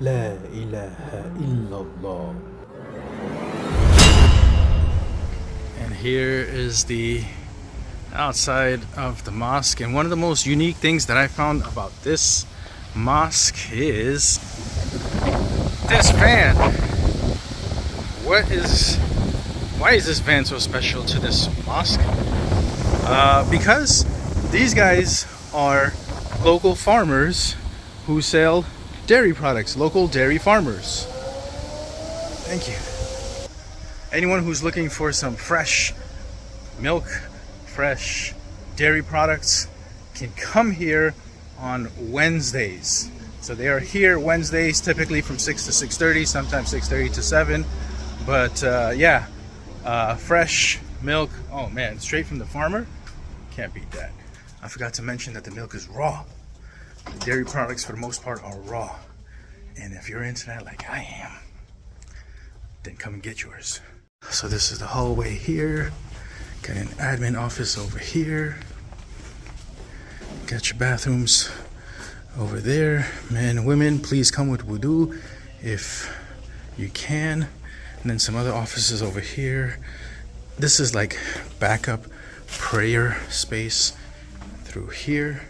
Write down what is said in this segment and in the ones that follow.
لا إله إلا الله. And here is the outside of the mosque, and one of the most unique things that I found about this mosque is this van. Why is this van so special to this mosque? Because these guys are local farmers who sell dairy products, local dairy farmers. Thank you. Anyone who's looking for some fresh milk, fresh dairy products can come here on Wednesdays. So they are here Wednesdays, typically from 6 to 6:30, sometimes 6:30 to 7. But fresh milk, oh man, straight from the farmer, can't beat that. I forgot to mention that the milk is raw. The dairy products for the most part are raw. And if you're into that like I am, then come and get yours. So this is the hallway here. Got an admin office over here. Got your bathrooms over there. Men and women, please come with wudu if you can. And then some other offices over here. This is like backup prayer space through here.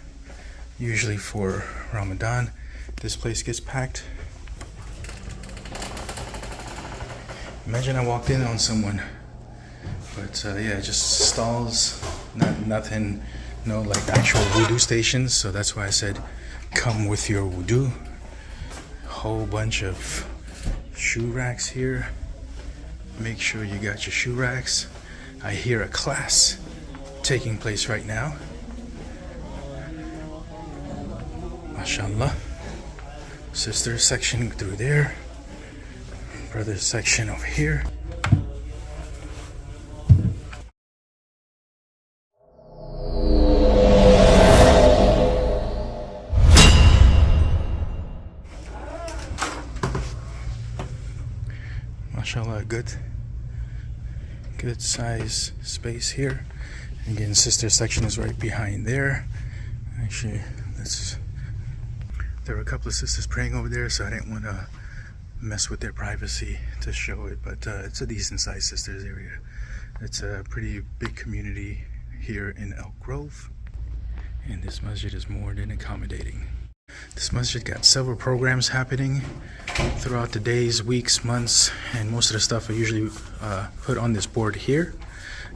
Usually for Ramadan, this place gets packed. Imagine I walked in on someone. But yeah, just stalls, nothing, no like actual wudu stations. So that's why I said, come with your wudu. Whole bunch of shoe racks here. Make sure you got your shoe racks. I hear a class taking place right now. MashaAllah. Sister section through there. Brother section over here. MashaAllah, good size space here. Again, sister section is right behind there. Actually, there were a couple of sisters praying over there, so I didn't want to mess with their privacy to show it, but it's a decent sized sisters area. It's a pretty big community here in Elk Grove, and this masjid is more than accommodating. This masjid got several programs happening throughout the days, weeks, months, and most of the stuff are usually put on this board here.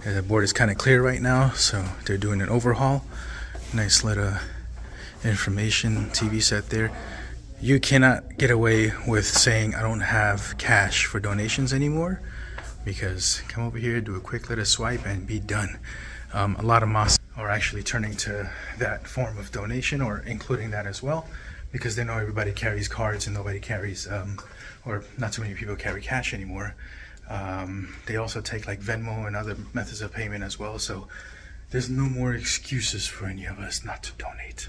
And the board is kind of clear right now, so they're doing an overhaul. Nice little information TV set there. You cannot get away with saying I don't have cash for donations anymore, because come over here, do a quick little swipe and be done. A lot of mosques are actually turning to that form of donation, or including that as well, because they know everybody carries cards and nobody carries, or not too many people carry cash anymore. They also take like Venmo and other methods of payment as well, so there's no more excuses for any of us not to donate,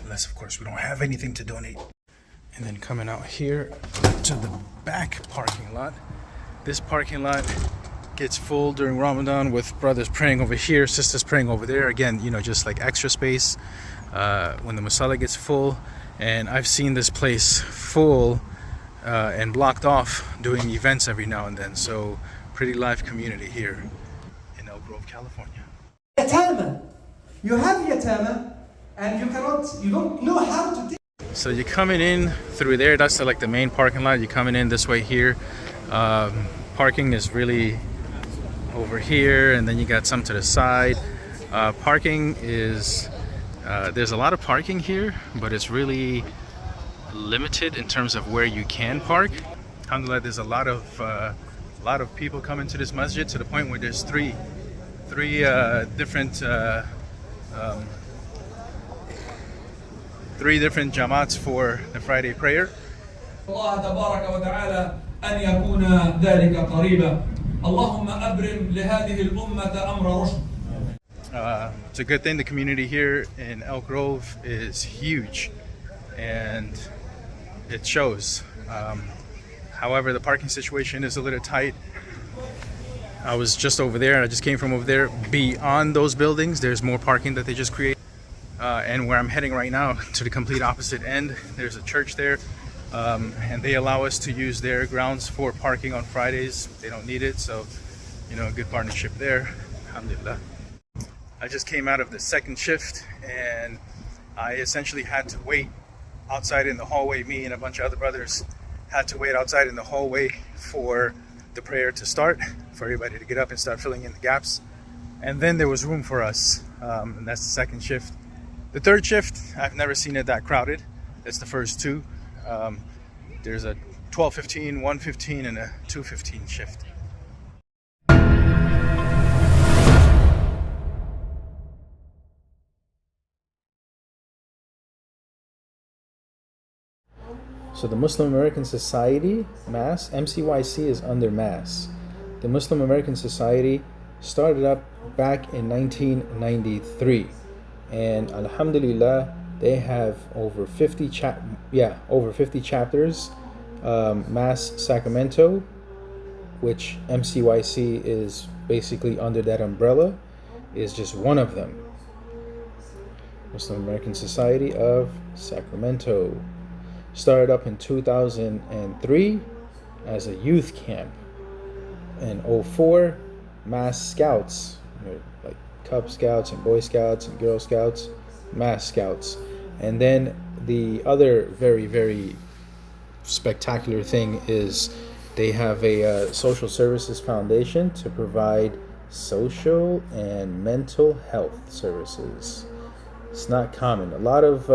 unless of course we don't have anything to donate. And then coming out here to the back parking lot. This parking lot gets full during Ramadan with brothers praying over here, sisters praying over there. Again, you know, just like extra space when the masala gets full. And I've seen this place full and blocked off doing events every now and then. So pretty live community here in Elk Grove, California. Yatama. You have yatama and you don't know how to. So you're coming in through there. That's like the main parking lot. You're coming in this way here. Parking is really over here, and then you got some to the side. Parking is there's a lot of parking here, but it's really limited in terms of where you can park. Alhamdulillah, there's a lot of people coming to this masjid, to the point where there's three different jamats for the Friday prayer. الله تبارك وتعالى أن يكون ذلك قريبا. اللهم أبرم لهذه الأمة أمر رشد. It's a good thing the community here in Elk Grove is huge, and it shows. However, the parking situation is a little tight. I was just over there. I just came from over there. Beyond those buildings, there's more parking that they just created. And where I'm heading right now, to the complete opposite end, there's a church there. There's a mosque there. So there's a lot of parking and they allow us to use their grounds for parking on Fridays. They don't need it, so you know, a good partnership there. Alhamdulillah. I just came out of the second shift, and I essentially had to wait outside in the hallway. Me and a bunch of other brothers had to wait outside in the hallway for the prayer to start, for everybody to get up and start filling in the gaps. And then there was room for us, and that's the second shift. The third shift, I've never seen it that crowded. That's the first two. There's a 12:15, 1:15, and a 2:15 shift. So the Muslim American Society, MAS-MCYC, is under MAS. The Muslim American Society started up back in 1993, and alhamdulillah, they have over 50 chapters. MAS Sacramento, which MCYC is basically under that umbrella, is just one of them. Muslim American Society of Sacramento started up in 2003 as a youth camp. In 2004, MAS Scouts, like Cub Scouts and Boy Scouts and Girl Scouts, MAS Scouts. And then the other very, very spectacular thing is they have a social services foundation to provide social and mental health services. It's not common. A lot of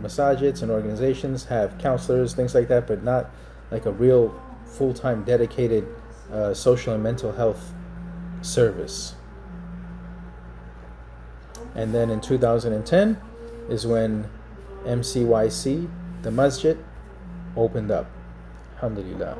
masajids and organizations have counselors, things like that, but not like a real full-time dedicated social and mental health service. And then in 2010 is when MCYC, the masjid, opened up. Alhamdulillah.